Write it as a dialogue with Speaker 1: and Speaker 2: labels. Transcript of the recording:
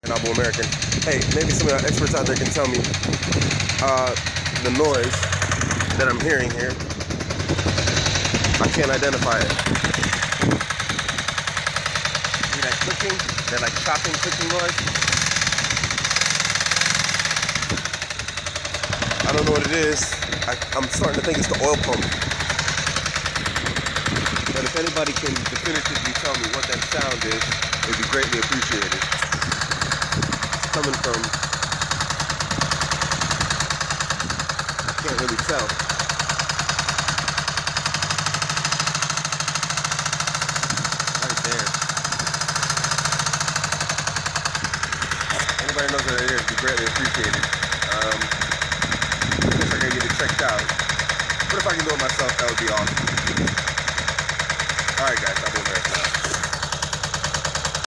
Speaker 1: Novel American. Hey, maybe some of the experts out there can tell me the noise that I'm hearing here. I can't identify it. Hear that clicking? That like chopping, clicking noise? I don't know what it is. I'm starting to think it's the oil pump. But if anybody can definitively tell me what that sound is, it would be greatly appreciated. Coming from, I can't really tell. Right there. Anybody knows what it is, be greatly appreciated. I guess I gotta get it checked out. But if I can do it myself, that would be awesome. Alright guys, I'll be American now.